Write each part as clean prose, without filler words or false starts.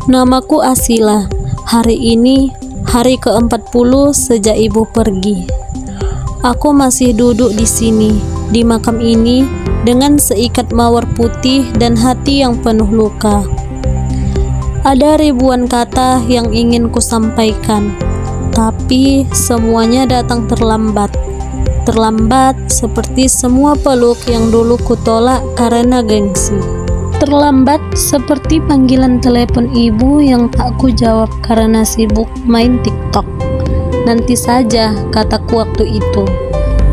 Namaku Asila. Hari ini hari ke-40 sejak ibu pergi. Aku masih duduk di sini, di makam ini, dengan seikat mawar putih dan hati yang penuh luka. Ada ribuan kata yang ingin kusampaikan, tapi semuanya datang terlambat. Terlambat seperti semua peluk yang dulu kutolak karena gengsi. Terlambat seperti panggilan telepon ibu yang tak ku jawab karena sibuk main TikTok. Nanti saja, kataku waktu itu.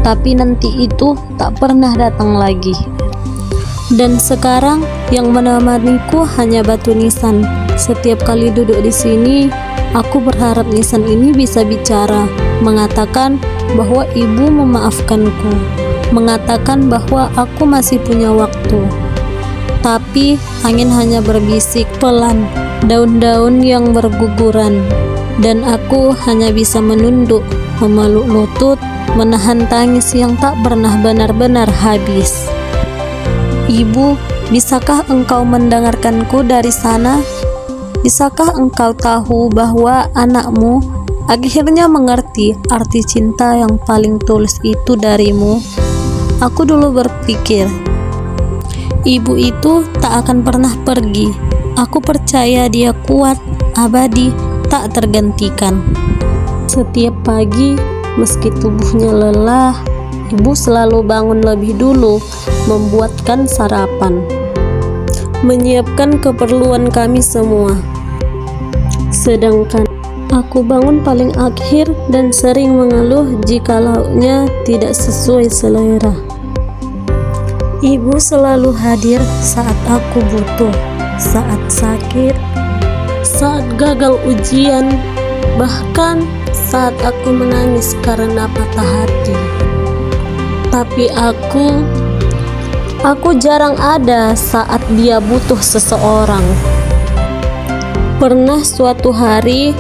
Tapi nanti itu tak pernah datang lagi. Dan sekarang yang menemaniku hanya batu nisan. Setiap kali duduk di sini, aku berharap nisan ini bisa bicara, mengatakan bahwa ibu memaafkanku, mengatakan bahwa aku masih punya waktu. Tapi angin hanya berbisik pelan, daun-daun yang berguguran, dan aku hanya bisa menunduk, memeluk lutut, menahan tangis yang tak pernah benar-benar habis. Ibu, bisakah engkau mendengarkanku dari sana? Bisakah engkau tahu bahwa anakmu akhirnya mengerti arti cinta yang paling tulus itu darimu? Aku dulu berpikir, ibu itu tak akan pernah pergi. Aku percaya dia kuat, abadi, tak tergantikan. Setiap pagi, meski tubuhnya lelah, ibu selalu bangun lebih dulu, membuatkan sarapan, menyiapkan keperluan kami semua. Sedangkan aku bangun paling akhir dan sering mengeluh jika lauknya tidak sesuai selera. Ibu selalu hadir saat aku butuh, saat sakit, saat gagal ujian, bahkan saat aku menangis karena patah hati. Tapi aku jarang ada saat dia butuh seseorang. Pernah suatu hari,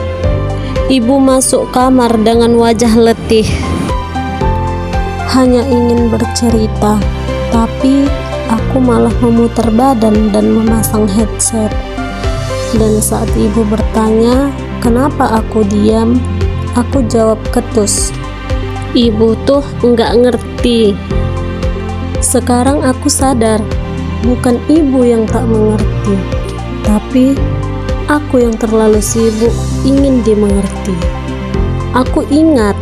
ibu masuk kamar dengan wajah letih, hanya ingin bercerita. Tapi aku malah memutar badan dan memasang headset. Dan saat ibu bertanya, kenapa aku diam? Aku jawab ketus, ibu tuh enggak ngerti. Sekarang aku sadar, bukan ibu yang tak mengerti, tapi aku yang terlalu sibuk ingin dimengerti. Aku ingat,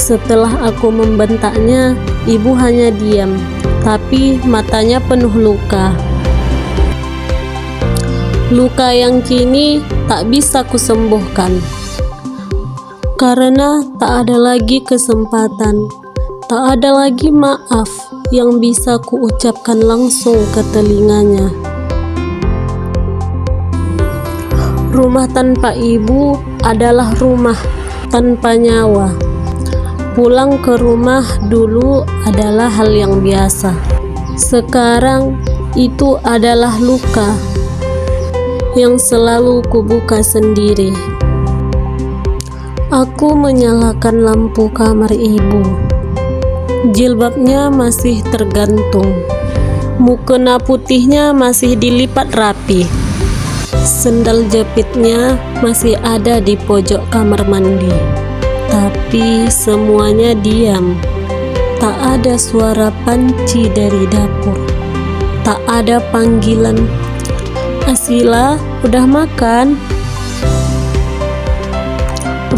setelah aku membentaknya, ibu hanya diam, tapi matanya penuh luka. Luka yang kini tak bisa kusembuhkan, karena tak ada lagi kesempatan, tak ada lagi maaf yang bisa kuucapkan langsung ke telinganya. Rumah tanpa ibu adalah rumah tanpa nyawa. Pulang ke rumah dulu adalah hal yang biasa. Sekarang itu adalah luka yang selalu kubuka sendiri. Aku menyalakan lampu kamar ibu. Jilbabnya masih tergantung. Mukena putihnya masih dilipat rapi. Sendal jepitnya masih ada di pojok kamar mandi. Tapi semuanya diam. Tak ada suara panci dari dapur. Tak ada panggilan, Asila, udah makan?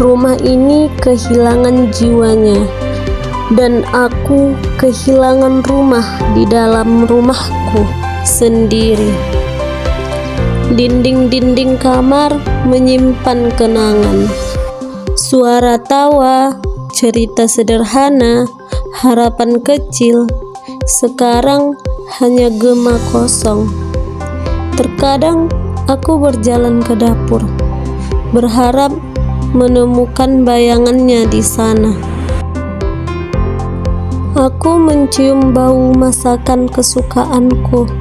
Rumah ini kehilangan jiwanya, dan aku kehilangan rumah di dalam rumahku sendiri. Dinding-dinding kamar menyimpan kenangan. Suara tawa, cerita sederhana, harapan kecil, sekarang hanya gema kosong. Terkadang aku berjalan ke dapur, berharap menemukan bayangannya di sana. Aku mencium bau masakan kesukaanku,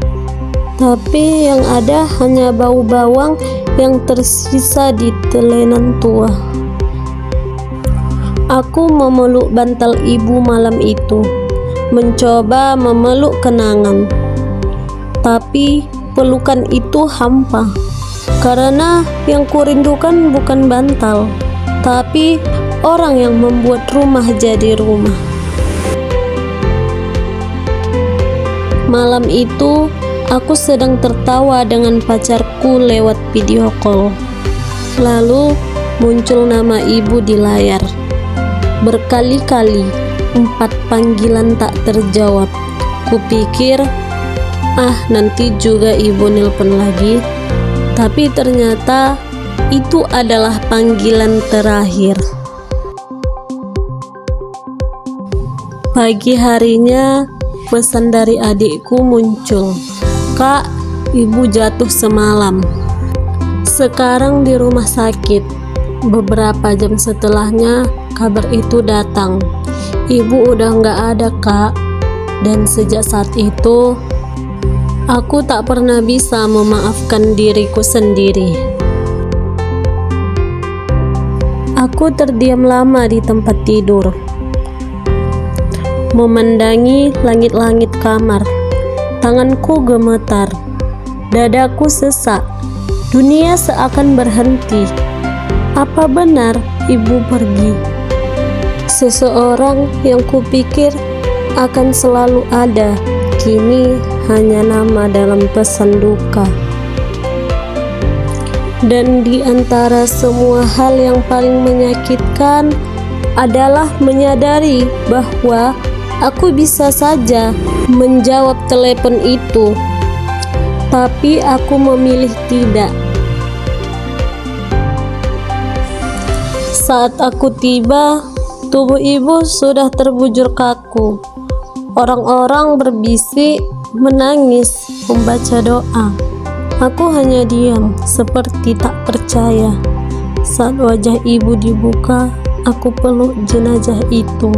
tapi yang ada hanya bau bawang yang tersisa di telenan tua. Aku memeluk bantal ibu malam itu, mencoba memeluk kenangan. Tapi pelukan itu hampa. Karena yang kurindukan bukan bantal, tapi orang yang membuat rumah jadi rumah. Malam itu, aku sedang tertawa dengan pacarku lewat video call. Lalu muncul nama ibu di layar. Berkali-kali 4 panggilan tak terjawab. Kupikir, nanti juga ibu nelpon lagi. Tapi ternyata itu adalah panggilan terakhir. Pagi harinya, pesan dari adikku muncul. "Kak, ibu jatuh semalam. Sekarang di rumah sakit." Beberapa jam setelahnya, kabar itu datang. "Ibu udah nggak ada, Kak." Dan sejak saat itu, aku tak pernah bisa memaafkan diriku sendiri. Aku terdiam lama di tempat tidur, memandangi langit-langit kamar. Tanganku gemetar, dadaku sesak, dunia seakan berhenti. Apa benar ibu pergi? Seseorang yang kupikir akan selalu ada, kini hanya nama dalam pesan duka. Dan di antara semua hal yang paling menyakitkan adalah menyadari bahwa aku bisa saja menjawab telepon itu, tapi aku memilih tidak. Saat aku tiba, tubuh ibu sudah terbujur kaku. Orang-orang berbisik, menangis, membaca doa. Aku hanya diam, seperti tak percaya. Saat wajah ibu dibuka, aku peluk jenazah itu.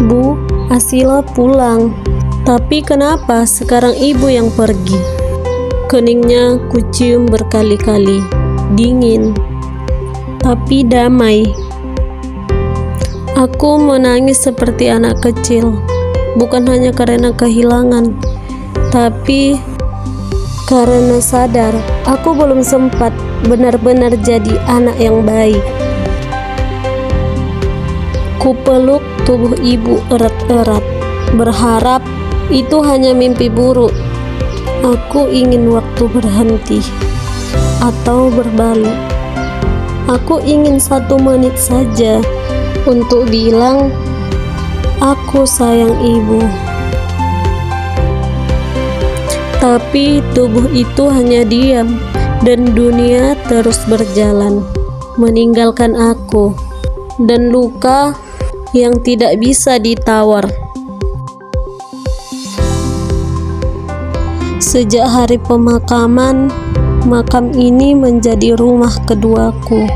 "Bu, Asila pulang. Tapi kenapa sekarang ibu yang pergi?" Keningnya kucium berkali-kali. Dingin, tapi damai. Aku menangis seperti anak kecil, bukan hanya karena kehilangan, tapi karena sadar aku belum sempat benar-benar jadi anak yang baik. Kupeluk tubuh ibu erat-erat, berharap itu hanya mimpi buruk. Aku ingin waktu berhenti atau berbalik. Aku ingin 1 menit saja untuk bilang, "Aku sayang ibu." Tapi tubuh itu hanya diam, dan dunia terus berjalan, meninggalkan aku dan luka yang tidak bisa ditawar. Sejak hari pemakaman, makam ini menjadi rumah keduaku.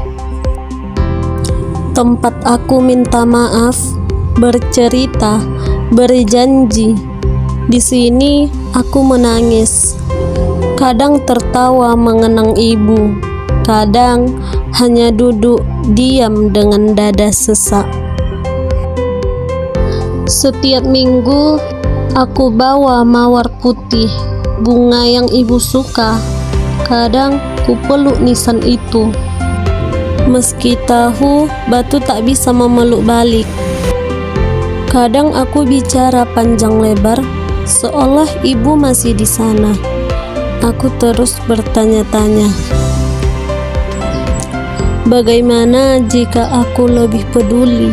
Tempat aku minta maaf, bercerita, berjanji. Di sini aku menangis, kadang tertawa mengenang ibu, kadang hanya duduk diam dengan dada sesak. Setiap minggu aku bawa mawar putih, bunga yang ibu suka. Kadang ku peluk nisan itu, meski tahu batu tak bisa memeluk balik. Kadang aku bicara panjang lebar, seolah ibu masih di sana. Aku terus bertanya-tanya, bagaimana jika aku lebih peduli?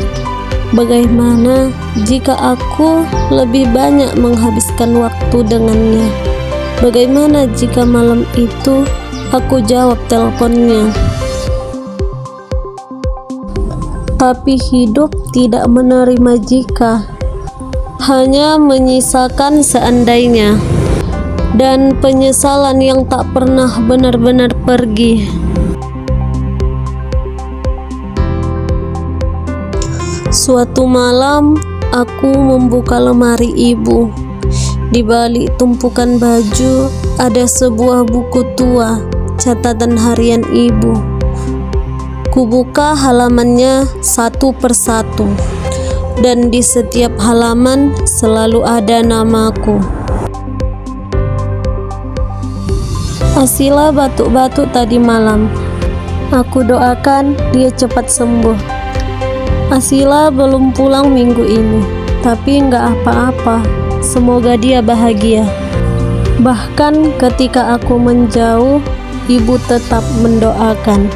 Bagaimana jika aku lebih banyak menghabiskan waktu dengannya? Bagaimana jika malam itu aku jawab teleponnya? Tapi hidup tidak menerima jika, hanya menyisakan seandainya, dan penyesalan yang tak pernah benar-benar pergi. Suatu malam, aku membuka lemari ibu. Di balik tumpukan baju, ada sebuah buku tua, catatan harian ibu. Kubuka halamannya satu persatu, dan di setiap halaman selalu ada namaku. Asila batuk-batuk tadi malam. Aku doakan dia cepat sembuh. Asila belum pulang minggu ini, tapi nggak apa-apa. Semoga dia bahagia. Bahkan ketika aku menjauh, ibu tetap mendoakan.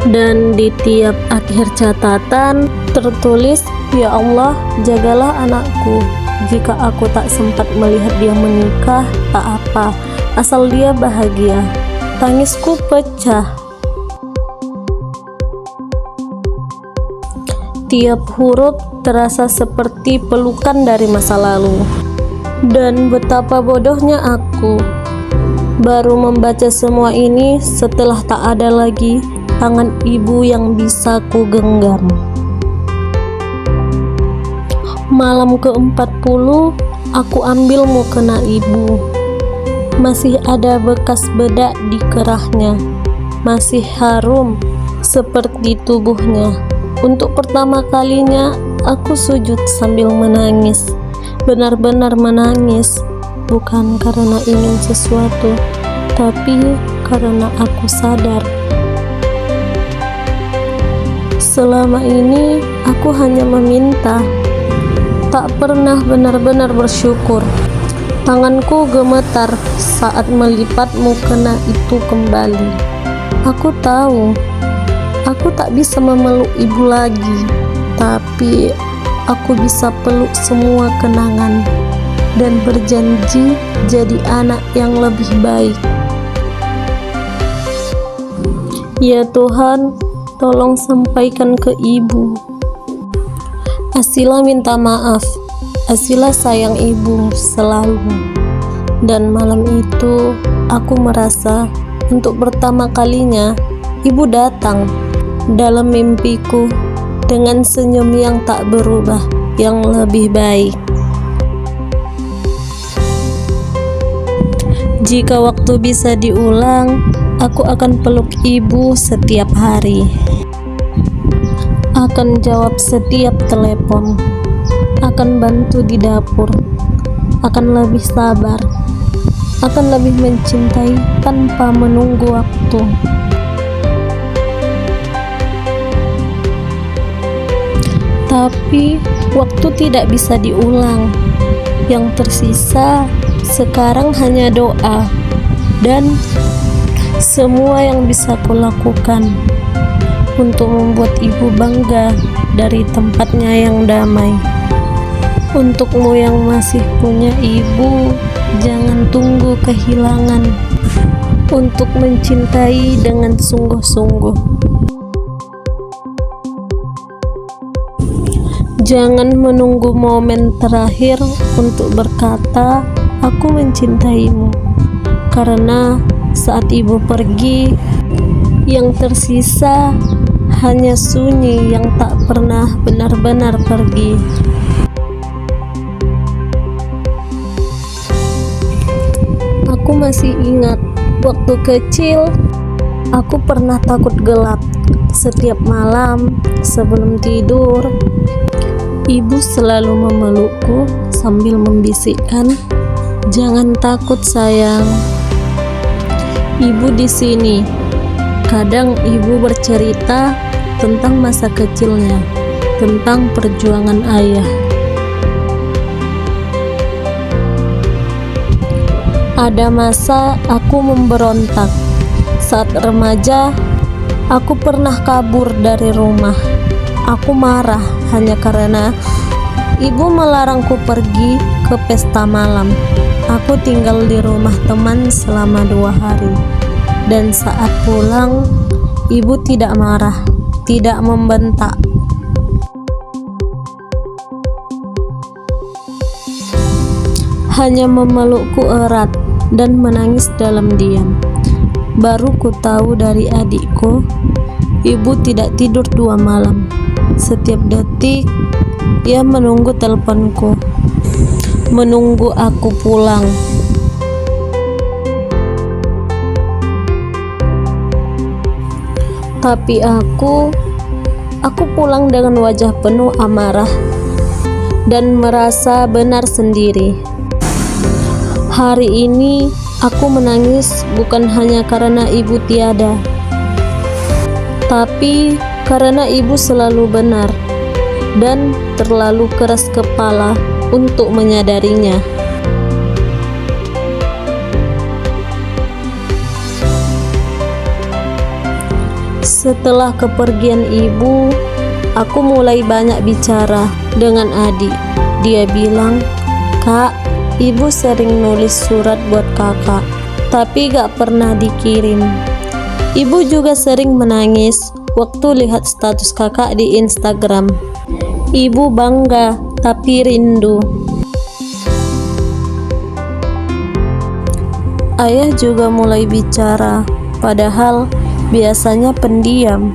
Dan di tiap akhir catatan tertulis, "Ya Allah, jagalah anakku. Jika aku tak sempat melihat dia menikah, tak apa, asal dia bahagia." Tangisku pecah. Tiap huruf terasa seperti pelukan dari masa lalu. Dan betapa bodohnya aku. Baru membaca semua ini setelah tak ada lagi tangan ibu yang bisa ku genggam. Malam ke-40, aku ambil mukena ibu. Masih ada bekas bedak di kerahnya. Masih harum seperti tubuhnya. Untuk pertama kalinya, aku sujud sambil menangis. Benar-benar menangis, bukan karena ingin sesuatu, tapi karena aku sadar. Selama ini, aku hanya meminta, tak pernah benar-benar bersyukur. Tanganku gemetar saat melipat mukena itu kembali. Aku tahu, aku tak bisa memeluk ibu lagi, tapi aku bisa peluk semua kenangan dan berjanji jadi anak yang lebih baik. Ya Tuhan, tolong sampaikan ke ibu. Asila minta maaf. Asila sayang ibu selalu. Dan malam itu aku merasa untuk pertama kalinya ibu datang dalam mimpiku dengan senyum yang tak berubah, yang lebih baik. Jika waktu bisa diulang, aku akan peluk ibu setiap hari. Akan jawab setiap telepon. Akan bantu di dapur. Akan lebih sabar. Akan lebih mencintai tanpa menunggu waktu. Tapi waktu tidak bisa diulang. Yang tersisa sekarang hanya doa dan semua yang bisa kulakukan untuk membuat ibu bangga dari tempatnya yang damai. Untukmu yang masih punya ibu, jangan tunggu kehilangan untuk mencintai dengan sungguh-sungguh. Jangan menunggu momen terakhir untuk berkata, "Aku mencintaimu." Karena saat ibu pergi, yang tersisa hanya sunyi yang tak pernah benar-benar pergi. Aku masih ingat, waktu kecil, aku pernah takut gelap. Setiap malam, sebelum tidur, ibu selalu memelukku sambil membisikkan, "Jangan takut sayang. Ibu di sini." Kadang ibu bercerita tentang masa kecilnya, tentang perjuangan ayah. Ada masa aku memberontak. Saat remaja, aku pernah kabur dari rumah. Aku marah hanya karena ibu melarangku pergi ke pesta malam. Aku tinggal di rumah teman selama 2 hari. Dan saat pulang, ibu tidak marah, tidak membentak. Hanya memelukku erat dan menangis dalam diam. Baru ku tahu dari adikku, ibu tidak tidur 2 malam. Setiap detik, dia menunggu teleponku, menunggu aku pulang. Tapi aku pulang dengan wajah penuh amarah dan merasa benar sendiri. Hari ini aku menangis bukan hanya karena ibu tiada, tapi karena ibu selalu benar dan terlalu keras kepala untuk menyadarinya. Setelah kepergian ibu, aku mulai banyak bicara dengan adik. Dia bilang, "Kak, ibu sering nulis surat buat kakak, tapi gak pernah dikirim." Ibu juga sering menangis waktu lihat status kakak di Instagram. Ibu bangga, tapi rindu. Ayah juga mulai bicara, padahal biasanya pendiam.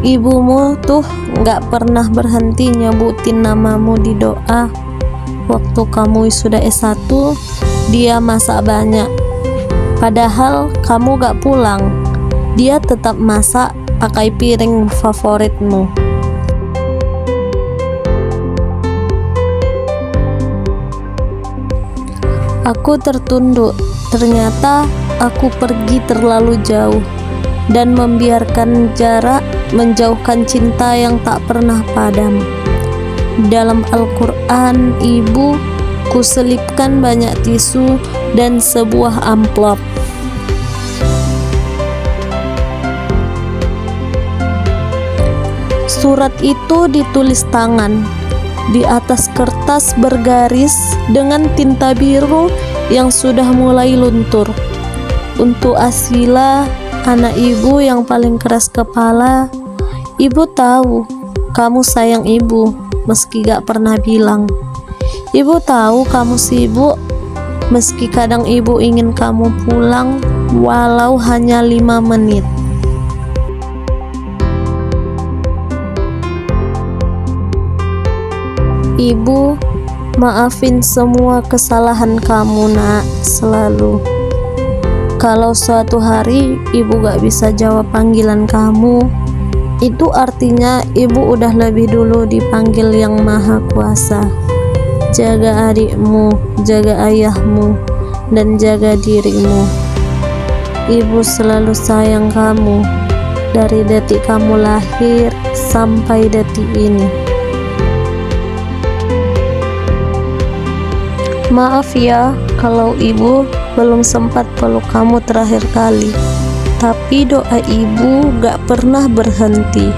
Ibumu tuh gak pernah berhenti nyebutin namamu di doa. Waktu kamu sudah S1, dia masak banyak. Padahal kamu gak pulang, dia tetap masak pakai piring favoritmu. Aku tertunduk, ternyata aku pergi terlalu jauh dan membiarkan jarak menjauhkan cinta yang tak pernah padam. Dalam Al-Quran, ibu kuselipkan banyak tisu dan sebuah amplop. Surat itu ditulis tangan di atas kertas bergaris dengan tinta biru yang sudah mulai luntur. Untuk Asila, anak ibu yang paling keras kepala, ibu tahu kamu sayang ibu meski gak pernah bilang. Ibu tahu kamu sibuk meski kadang ibu ingin kamu pulang walau hanya 5 menit. Ibu, maafin semua kesalahan kamu nak, selalu. Kalau suatu hari ibu gak bisa jawab panggilan kamu, itu artinya ibu udah lebih dulu dipanggil Yang Maha Kuasa. Jaga adikmu, jaga ayahmu, dan jaga dirimu. Ibu selalu sayang kamu dari detik kamu lahir sampai detik ini. Maaf ya kalau ibu belum sempat peluk kamu terakhir kali, tapi doa ibu gak pernah berhenti.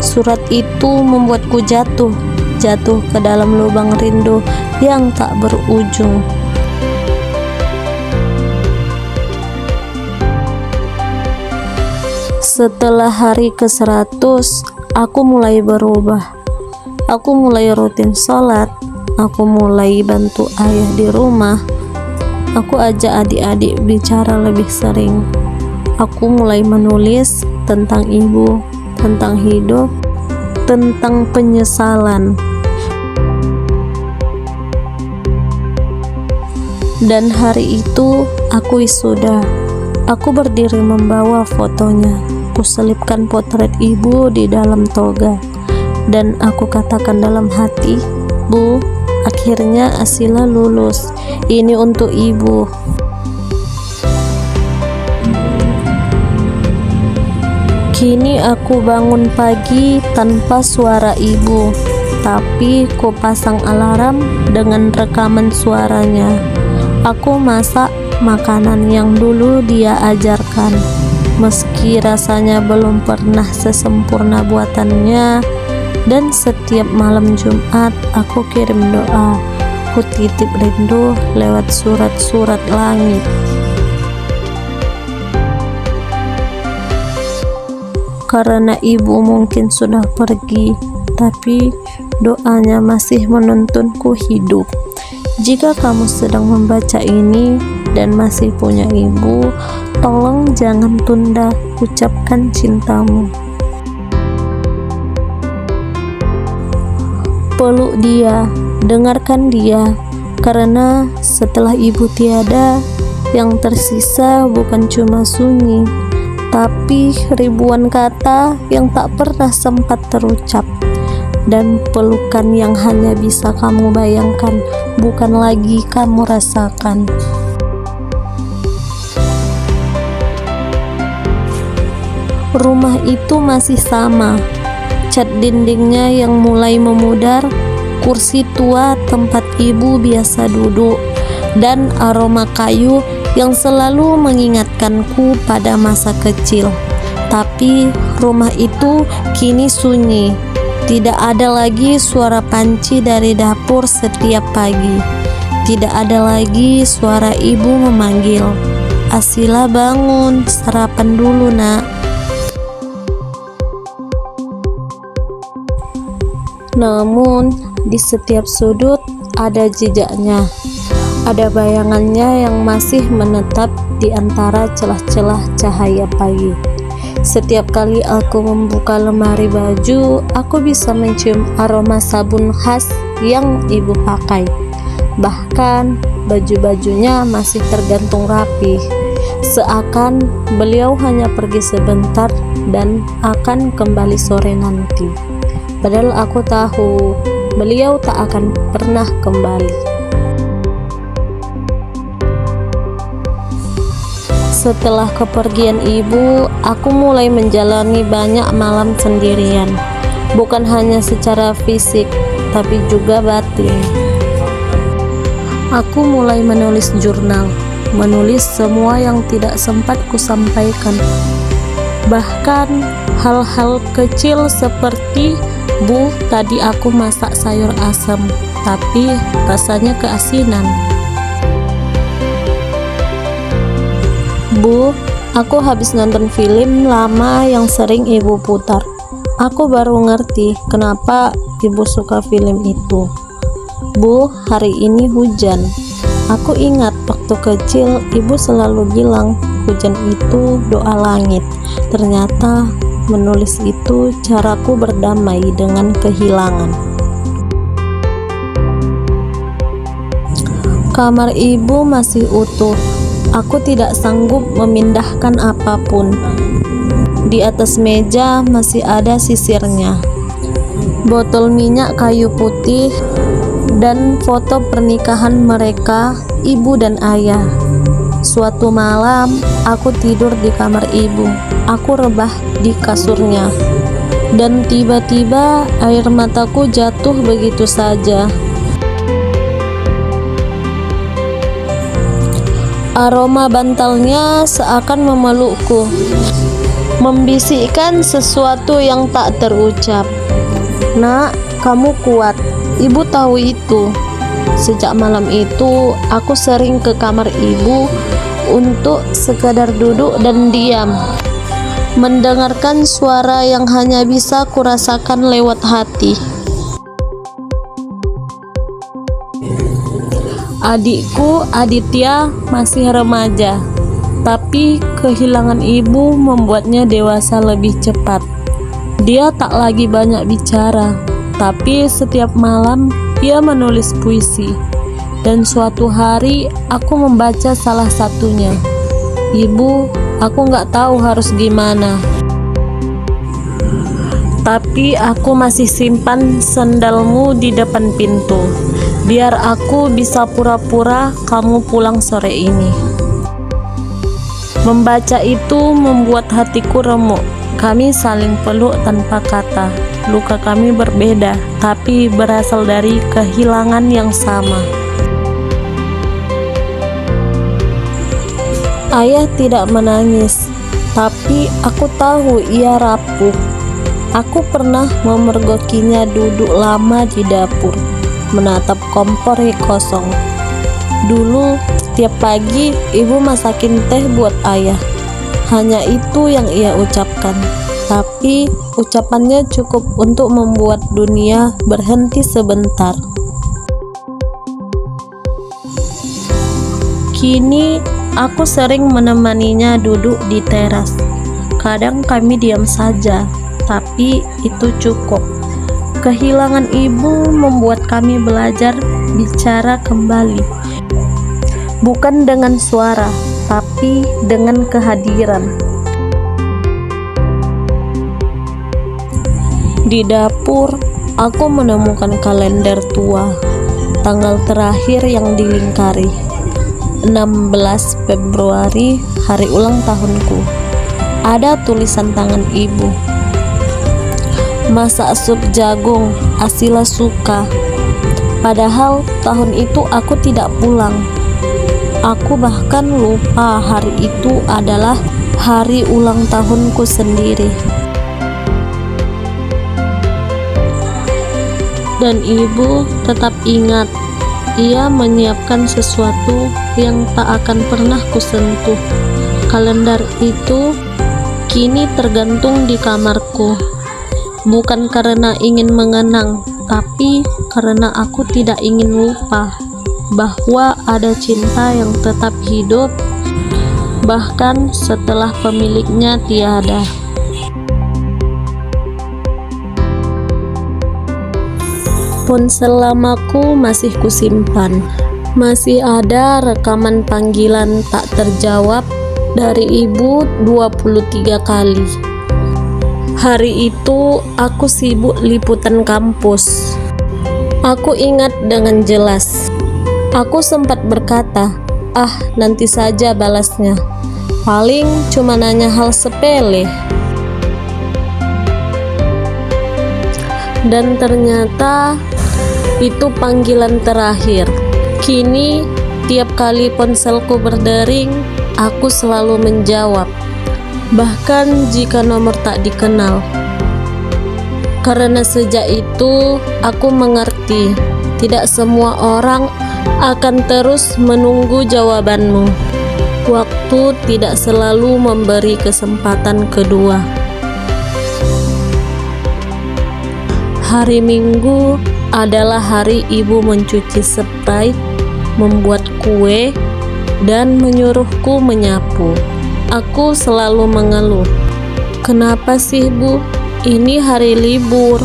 Surat itu membuatku jatuh ke dalam lubang rindu yang tak berujung. Setelah hari ke-100, aku mulai berubah. Aku mulai rutin sholat. Aku mulai bantu ayah di rumah. Aku ajak adik-adik bicara lebih sering. Aku mulai menulis tentang ibu, tentang hidup, tentang penyesalan. Dan hari itu aku wisuda. Aku berdiri membawa fotonya. Aku selipkan potret ibu di dalam toga. Dan aku katakan dalam hati, "Bu, akhirnya Asila lulus. Ini untuk ibu." Kini aku bangun pagi tanpa suara ibu, tapi ku pasang alarm dengan rekaman suaranya. Aku masak makanan yang dulu dia ajarkan, meski rasanya belum pernah sesempurna buatannya. Dan setiap malam Jumat aku kirim doa, ku titip rindu lewat surat-surat langit. Karena ibu mungkin sudah pergi, tapi doanya masih menuntunku hidup. Jika kamu sedang membaca ini dan masih punya ibu, tolong jangan tunda ucapkan cintamu. Peluk dia, dengarkan dia, karena setelah ibu tiada, yang tersisa bukan cuma sunyi, tapi ribuan kata yang tak pernah sempat terucap. dan pelukan yang hanya bisa kamu bayangkan, bukan lagi kamu rasakan. Rumah itu masih sama, cat dindingnya yang mulai memudar, kursi tua tempat ibu biasa duduk, dan aroma kayu yang selalu mengingatkanku pada masa kecil. Tapi rumah itu kini sunyi. Tidak ada lagi suara panci dari dapur setiap pagi. Tidak ada lagi suara ibu memanggil, "Asila bangun, sarapan dulu nak." Namun di setiap sudut ada jejaknya. Ada bayangannya yang masih menetap di antara celah-celah cahaya pagi. Setiap kali aku membuka lemari baju, aku bisa mencium aroma sabun khas yang ibu pakai. Bahkan baju-bajunya masih tergantung rapi, seakan beliau hanya pergi sebentar dan akan kembali sore nanti. Padahal aku tahu beliau tak akan pernah kembali. Setelah kepergian ibu, aku mulai menjalani banyak malam sendirian, bukan hanya secara fisik, tapi juga batin. Aku mulai menulis jurnal, menulis semua yang tidak sempat kusampaikan. Bahkan hal-hal kecil seperti, "Bu, tadi aku masak sayur asam, tapi rasanya keasinan." "Bu, aku habis nonton film lama yang sering ibu putar. Aku baru ngerti kenapa ibu suka film itu." "Bu, hari ini hujan. Aku ingat waktu kecil ibu selalu bilang hujan itu doa langit. Ternyata menulis itu caraku berdamai dengan kehilangan." Kamar ibu masih utuh. Aku tidak sanggup memindahkan apapun. Di atas meja masih ada sisirnya, botol minyak kayu putih, dan foto pernikahan mereka, ibu dan ayah. Suatu malam, aku tidur di kamar ibu. Aku rebah di kasurnya, dan tiba-tiba air mataku jatuh begitu saja. Aroma bantalnya seakan memelukku, membisikkan sesuatu yang tak terucap. "Nak, kamu kuat. Ibu tahu itu." Sejak malam itu, aku sering ke kamar ibu untuk sekadar duduk dan diam, mendengarkan suara yang hanya bisa kurasakan lewat hati. Adikku Aditya masih remaja, tapi kehilangan ibu membuatnya dewasa lebih cepat. Dia tak lagi banyak bicara, tapi setiap malam ia menulis puisi. Dan suatu hari aku membaca salah satunya. "Ibu, aku gak tahu harus gimana, tapi aku masih simpan sendalmu di depan pintu. Biar aku bisa pura-pura kamu pulang sore ini." Membaca itu membuat hatiku remuk. Kami saling peluk tanpa kata. Luka kami berbeda, tapi berasal dari kehilangan yang sama. Ayah tidak menangis, tapi aku tahu ia rapuh. Aku pernah memergokinya duduk lama di dapur, menatap kompor yang kosong. Dulu setiap pagi ibu masakin teh buat ayah. Hanya itu yang ia ucapkan, tapi ucapannya cukup untuk membuat dunia berhenti sebentar. Kini aku sering menemaninya duduk di teras. Kadang kami diam saja, tapi itu cukup. Kehilangan ibu membuat kami belajar bicara kembali, bukan dengan suara, tapi dengan kehadiran. Di dapur, aku menemukan kalender tua. Tanggal terakhir yang dilingkari 16 Februari, hari ulang tahunku. Ada tulisan tangan ibu. Masak sup jagung, Asila suka. Padahal tahun itu aku tidak pulang. Aku bahkan lupa hari itu adalah hari ulang tahunku sendiri. Dan ibu tetap ingat, ia menyiapkan sesuatu yang tak akan pernah kusentuh. Kalender itu kini tergantung di kamarku. Bukan karena ingin mengenang, tapi karena aku tidak ingin lupa bahwa ada cinta yang tetap hidup, bahkan setelah pemiliknya tiada. Ponsel lamaku masih kusimpan. Masih ada rekaman panggilan tak terjawab dari ibu 23 kali. Hari itu aku sibuk liputan kampus. Aku ingat dengan jelas. Aku sempat berkata, nanti saja balasnya. Paling cuma nanya hal sepele. Dan ternyata itu panggilan terakhir. Kini tiap kali ponselku berdering, aku selalu menjawab. Bahkan jika nomor tak dikenal. Karena sejak itu aku mengerti, tidak semua orang akan terus menunggu jawabanmu. Waktu tidak selalu memberi kesempatan kedua. Hari Minggu adalah hari ibu mencuci Sprite, membuat kue, dan menyuruhku menyapu. Aku selalu mengeluh, "Kenapa sih, Bu? Ini hari libur."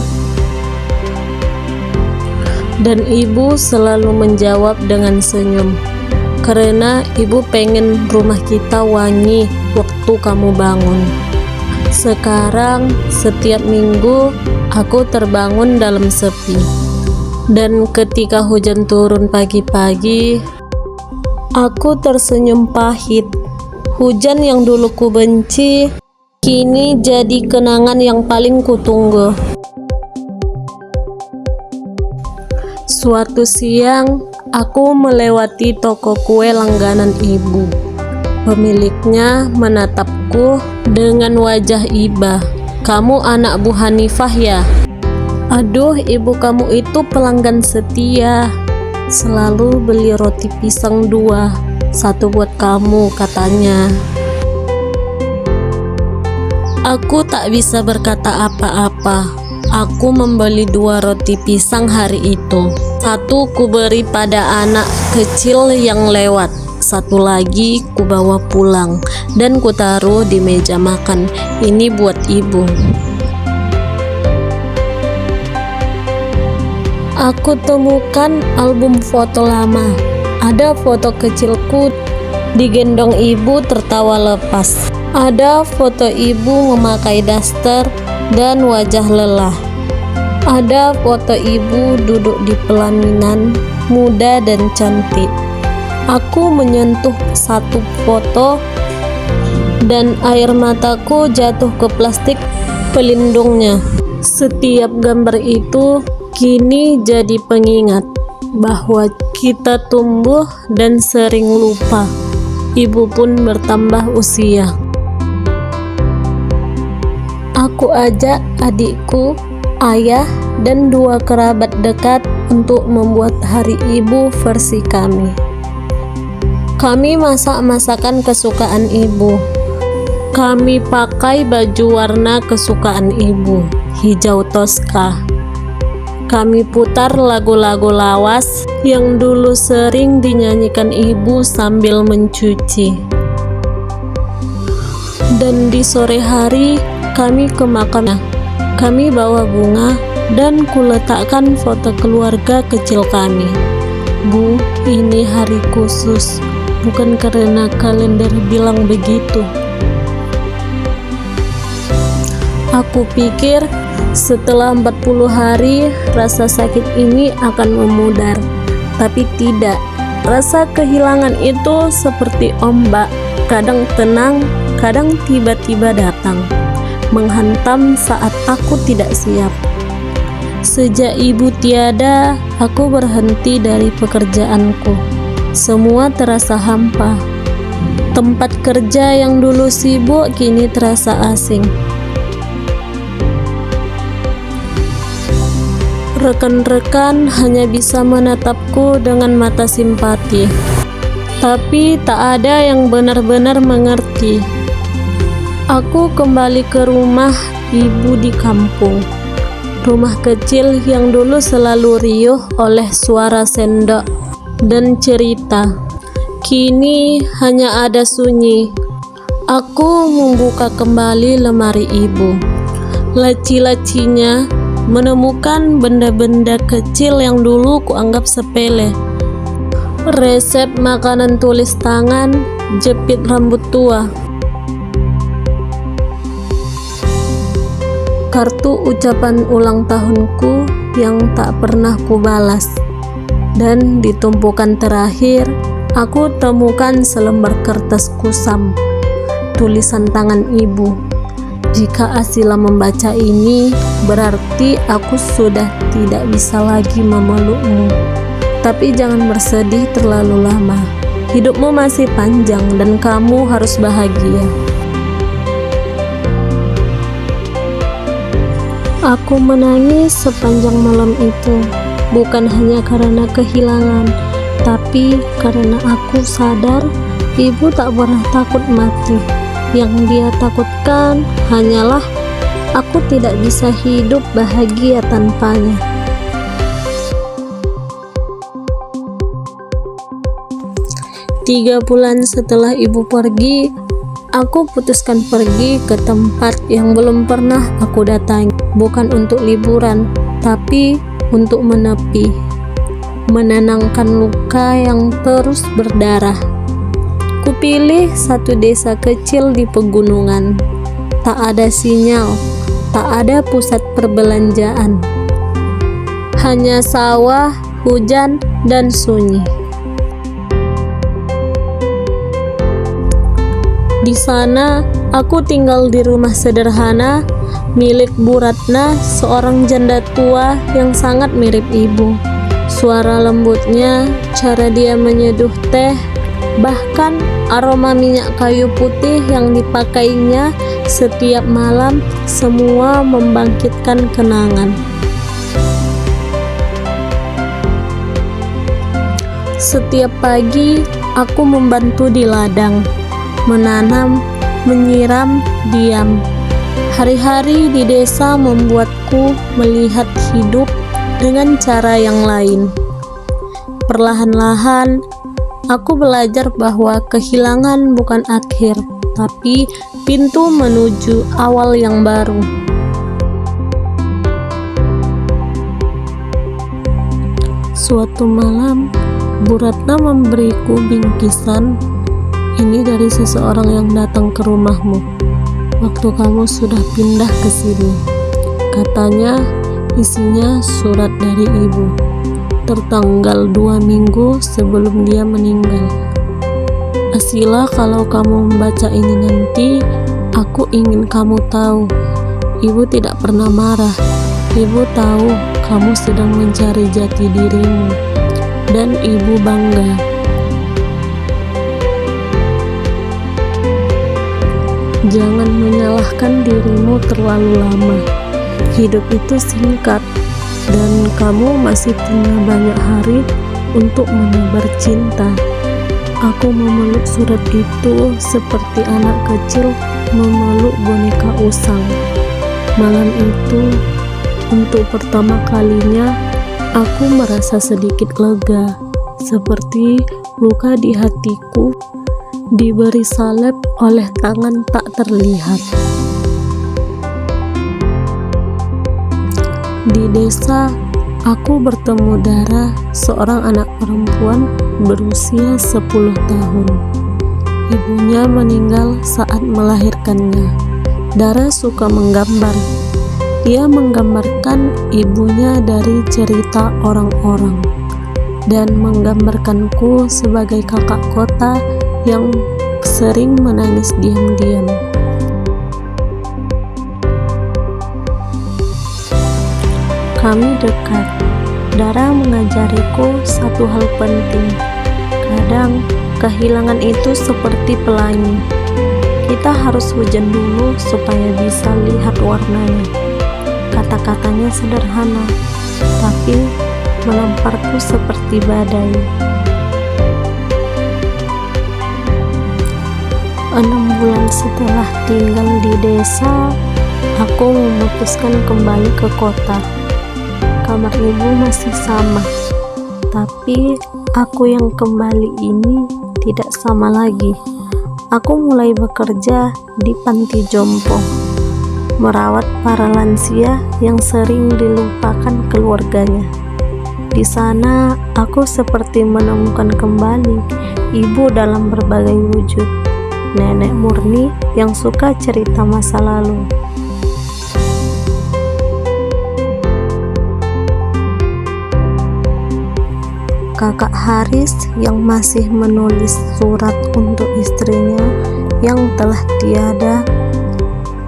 Dan ibu selalu menjawab dengan senyum, "Karena ibu pengen rumah kita wangi waktu kamu bangun." Sekarang, setiap minggu, aku terbangun dalam sepi. Dan ketika hujan turun pagi-pagi, aku tersenyum pahit. Hujan yang dulu ku benci, kini jadi kenangan yang paling kutunggu. Suatu siang, aku melewati toko kue langganan ibu. Pemiliknya menatapku dengan wajah iba. "Kamu anak Bu Hanifah ya?" "Aduh, ibu kamu itu pelanggan setia. Selalu beli roti pisang 2, 1 buat kamu," katanya. Aku tak bisa berkata apa-apa. Aku membeli 2 roti pisang hari itu. 1 kuberi pada anak kecil yang lewat, 1 lagi kubawa pulang dan kutaruh di meja makan. Ini buat ibu. Aku temukan album foto lama. Ada foto kecilku digendong ibu tertawa lepas. Ada foto ibu memakai daster dan wajah lelah. Ada foto ibu duduk di pelaminan, muda dan cantik. Aku menyentuh 1 foto dan air mataku jatuh ke plastik pelindungnya. Setiap gambar itu kini jadi pengingat bahwa kita tumbuh dan sering lupa. Ibu pun bertambah usia. Aku ajak adikku, ayah, dan 2 kerabat dekat untuk membuat hari ibu versi kami. Kami masak masakan kesukaan ibu. Kami pakai baju warna kesukaan ibu, hijau toska. Kami putar lagu-lagu lawas yang dulu sering dinyanyikan ibu sambil mencuci. Dan di sore hari kami ke makamnya. Kami bawa bunga dan kuletakkan foto keluarga kecil kami. "Bu, ini hari khusus, bukan karena kalender bilang begitu." Aku pikir Setelah 40 hari, rasa sakit ini akan memudar. Tapi tidak, rasa kehilangan itu seperti ombak, kadang tenang, kadang tiba-tiba datang, menghantam saat aku tidak siap. Sejak ibu tiada, aku berhenti dari pekerjaanku. Semua terasa hampa. Tempat kerja yang dulu sibuk kini terasa asing. Rekan-rekan hanya bisa menatapku dengan mata simpati, tapi tak ada yang benar-benar mengerti. Aku kembali ke rumah ibu di kampung. Rumah kecil yang dulu selalu riuh oleh suara sendok dan cerita. Kini hanya ada sunyi. Aku membuka kembali lemari ibu. Laci-lacinya menemukan benda-benda kecil yang dulu kuanggap sepele. Resep makanan tulis tangan, jepit rambut tua. Kartu ucapan ulang tahunku yang tak pernah kubalas. Dan di tumpukan terakhir, aku temukan selembar kertas kusam, tulisan tangan ibu. Jika Asila membaca ini, berarti aku sudah tidak bisa lagi memelukmu. Tapi jangan bersedih terlalu lama. Hidupmu masih panjang dan kamu harus bahagia. Aku menangis sepanjang malam itu, bukan hanya karena kehilangan, tapi karena aku sadar ibu tak pernah takut mati. Yang dia takutkan hanyalah aku tidak bisa hidup bahagia tanpanya. 3 bulan setelah ibu pergi, aku putuskan pergi ke tempat yang belum pernah aku datangi. Bukan untuk liburan, tapi untuk menepi, menenangkan luka yang terus berdarah. Kupilih satu desa kecil di pegunungan. Tak ada sinyal, tak ada pusat perbelanjaan. Hanya sawah, hujan, dan sunyi. Di sana, aku tinggal di rumah sederhana milik Bu Ratna, seorang janda tua yang sangat mirip ibu. Suara lembutnya, cara dia menyeduh teh, bahkan aroma minyak kayu putih yang dipakainya setiap malam, semua membangkitkan kenangan. Setiap pagi, aku membantu di ladang, menanam, menyiram, diam. Hari-hari di desa membuatku melihat hidup dengan cara yang lain. Perlahan-lahan, aku belajar bahwa kehilangan bukan akhir, tapi pintu menuju awal yang baru. Suatu malam, Bu Ratna memberiku bingkisan. Ini dari seseorang yang datang ke rumahmu waktu kamu sudah pindah ke sini. Katanya isinya surat dari ibu, tertanggal 2 minggu sebelum dia meninggal. Asila, kalau kamu membaca ini nanti, aku ingin kamu tahu, ibu tidak pernah marah. Ibu tahu kamu sedang mencari jati dirimu, dan ibu bangga. Jangan menyalahkan dirimu terlalu lama. Hidup itu singkat, dan kamu masih punya banyak hari untuk menebar cinta. Aku memeluk surat itu seperti anak kecil memeluk boneka usang. Malam itu, untuk pertama kalinya, aku merasa sedikit lega, seperti luka di hatiku diberi salep oleh tangan tak terlihat. Di desa, aku bertemu Dara, seorang anak perempuan berusia 10 tahun. Ibunya meninggal saat melahirkannya. Dara suka menggambar. Ia menggambarkan ibunya dari cerita orang-orang dan menggambarkanku sebagai kakak kota yang sering menangis diam-diam. Kami dekat. Dara mengajariku satu hal penting. Kadang kehilangan itu seperti pelangi. Kita harus hujan dulu supaya bisa lihat warnanya. Kata-katanya sederhana, tapi melemparku seperti badai. 6 bulan setelah tinggal di desa, aku memutuskan kembali ke kota. Kamar ibu masih sama, tapi aku yang kembali ini tidak sama lagi. Aku mulai bekerja di panti jompo, merawat para lansia yang sering dilupakan keluarganya. Di sana, aku seperti menemukan kembali ibu dalam berbagai wujud. Nenek murni yang suka cerita masa lalu. Kakak Haris yang masih menulis surat untuk istrinya yang telah tiada.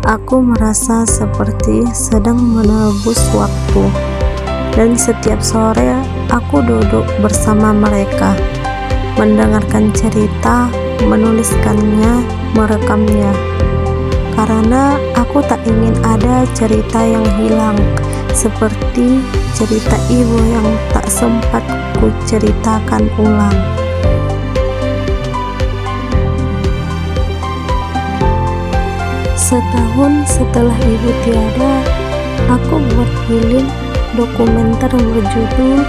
Aku merasa seperti sedang menebus waktu. Dan setiap sore aku duduk bersama mereka, mendengarkan cerita, menuliskannya, merekamnya. Karena aku tak ingin ada cerita yang hilang, seperti cerita ibu yang tak sempat ku ceritakan ulang. Setahun setelah ibu tiada, aku buat film dokumenter berjudul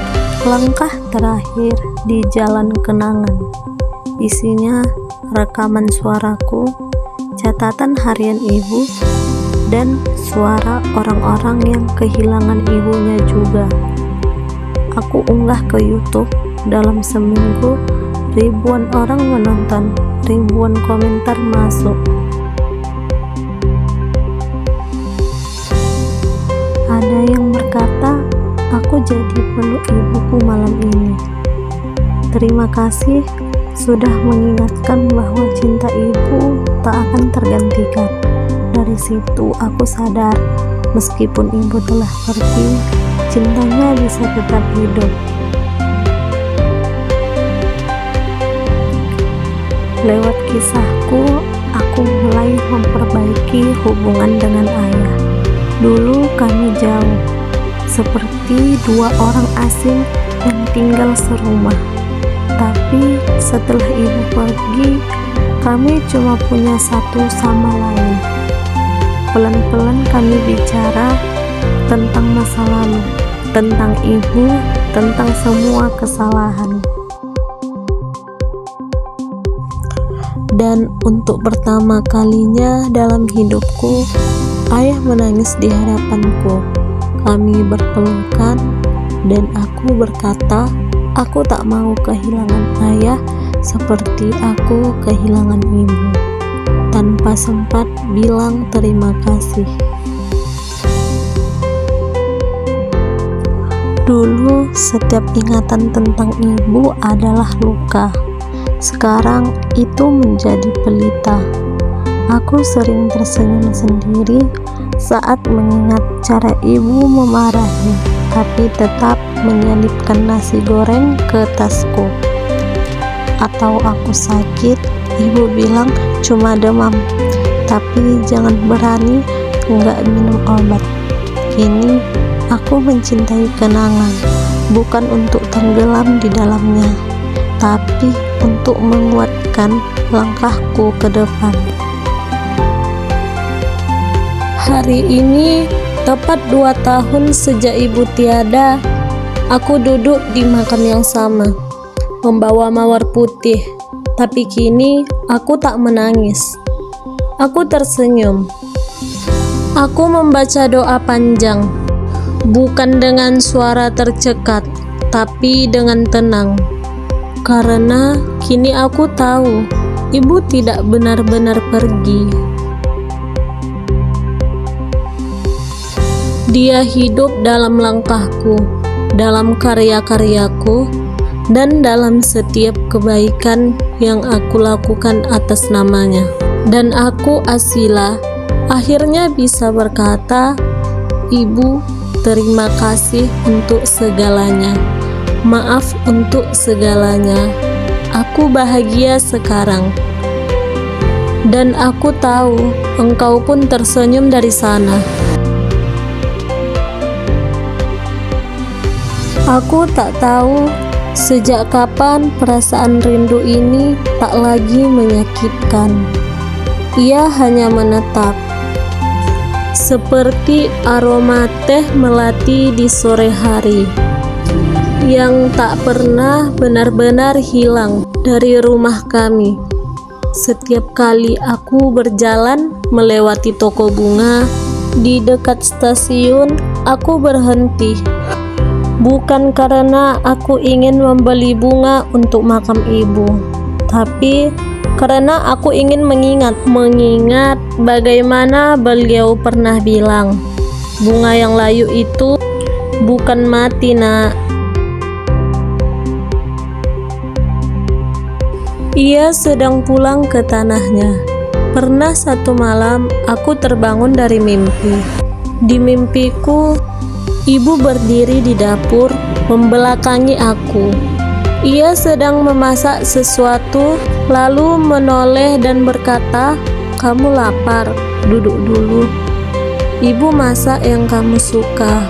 Langkah Terakhir di Jalan Kenangan. Isinya rekaman suaraku, catatan harian ibu, dan suara orang-orang yang kehilangan ibunya juga. Aku unggah ke YouTube. Dalam seminggu, ribuan orang menonton, ribuan komentar masuk. Ada yang berkata, aku jadi peluk ibuku malam ini. Terima kasih sudah mengingatkan bahwa cinta ibu tak akan tergantikan. Dari situ aku sadar, meskipun ibu telah pergi, cintanya bisa tetap hidup. Lewat kisahku, aku mulai memperbaiki hubungan dengan ayah. Dulu kami jauh, seperti dua orang asing yang tinggal serumah. Tapi setelah ibu pergi, kami cuma punya satu sama lain. Pelan-pelan kami bicara tentang masa lalu, tentang ibu, tentang semua kesalahan. Dan untuk pertama kalinya dalam hidupku, ayah menangis di hadapanku. Kami berpelukan dan aku berkata, aku tak mau kehilangan ayah seperti aku kehilangan ibu, tanpa sempat bilang terima kasih. Dulu setiap ingatan tentang ibu adalah luka. Sekarang itu menjadi pelita. Aku sering tersenyum sendiri saat mengingat cara ibu memarahi, tapi tetap menyelipkan nasi goreng ke tasku. Atau aku sakit, ibu bilang cuma demam, tapi jangan berani nggak minum obat. Kini aku mencintai kenangan, bukan untuk tenggelam di dalamnya, tapi untuk menguatkan langkahku ke depan. Hari ini tepat 2 tahun sejak ibu tiada. Aku duduk di makam yang sama, membawa mawar putih, tapi kini aku tak menangis. Aku tersenyum. Aku membaca doa panjang, bukan dengan suara tercekat, tapi dengan tenang. Karena kini aku tahu, ibu tidak benar-benar pergi. Dia hidup dalam langkahku, dalam karya-karyaku, dan dalam setiap kebaikan yang aku lakukan atas namanya. Dan aku, Asila, akhirnya bisa berkata, Ibu, terima kasih untuk segalanya. Maaf untuk segalanya. Aku bahagia sekarang. Dan aku tahu engkau pun tersenyum dari sana. Aku tak tahu sejak kapan perasaan rindu ini tak lagi menyakitkan. Ia hanya menetap, seperti aroma teh melati di sore hari, yang tak pernah benar-benar hilang dari rumah kami. Setiap kali aku berjalan melewati toko bunga di dekat stasiun, aku berhenti. Bukan karena aku ingin membeli bunga untuk makam ibu, tapi karena aku ingin mengingat bagaimana beliau pernah bilang, bunga yang layu itu bukan mati, nak. Ia sedang pulang ke tanahnya. Pernah satu malam aku terbangun dari mimpi. Di mimpiku, ibu berdiri di dapur membelakangi aku. Ia sedang memasak sesuatu, lalu menoleh dan berkata, "Kamu lapar, duduk dulu. Ibu masak yang kamu suka."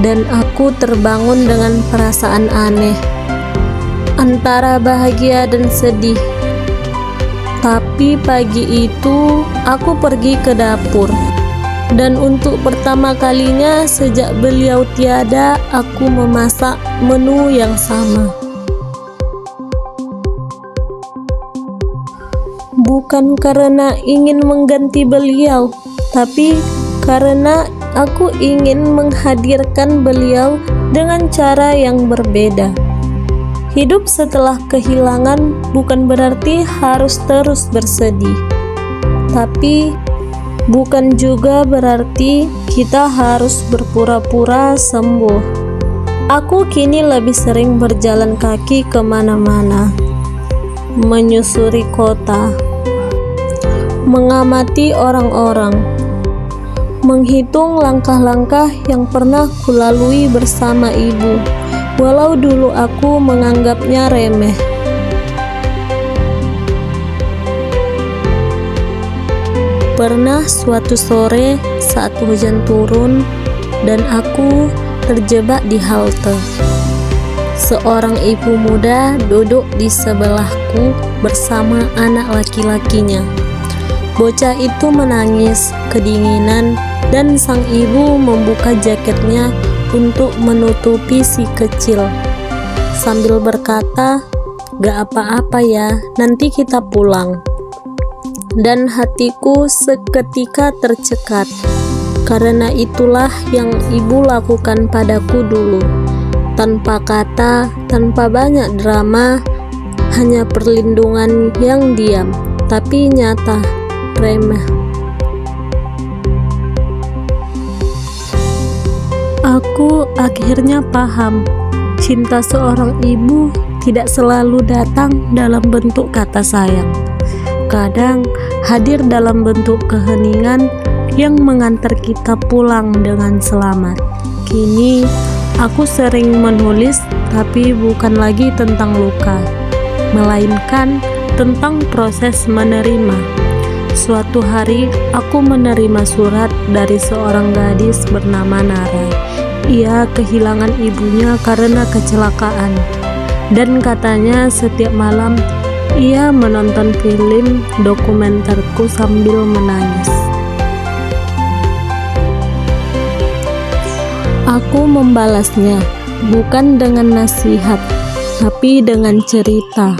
Dan aku terbangun dengan perasaan aneh, antara bahagia dan sedih. Tapi pagi itu aku pergi ke dapur, dan untuk pertama kalinya sejak beliau tiada, aku memasak menu yang sama. Bukan karena ingin mengganti beliau, tapi karena aku ingin menghadirkan beliau dengan cara yang berbeda. Hidup setelah kehilangan bukan berarti harus terus bersedih, tapi bukan juga berarti kita harus berpura-pura sembuh. Aku kini lebih sering berjalan kaki kemana-mana, menyusuri kota, mengamati orang-orang, menghitung langkah-langkah yang pernah kulalui bersama ibu, walau dulu aku menganggapnya remeh. Pernah suatu sore saat hujan turun dan aku terjebak di halte. Seorang ibu muda duduk di sebelahku bersama anak laki-lakinya. Bocah itu menangis kedinginan dan sang ibu membuka jaketnya untuk menutupi si kecil sambil berkata, "Gak apa-apa ya, nanti kita pulang." Dan hatiku seketika tercekat, karena itulah yang ibu lakukan padaku dulu, tanpa kata, tanpa banyak drama, hanya perlindungan yang diam, tapi nyata, remeh. Aku akhirnya paham, cinta seorang ibu tidak selalu datang dalam bentuk kata sayang. Kadang hadir dalam bentuk keheningan yang mengantar kita pulang dengan selamat. Kini aku sering menulis, tapi bukan lagi tentang luka, melainkan tentang proses menerima. Suatu hari aku menerima surat dari seorang gadis bernama Nara. Ia kehilangan ibunya karena kecelakaan, dan katanya setiap malam ia menonton film dokumenterku sambil menangis. Aku membalasnya, bukan dengan nasihat, tapi dengan cerita.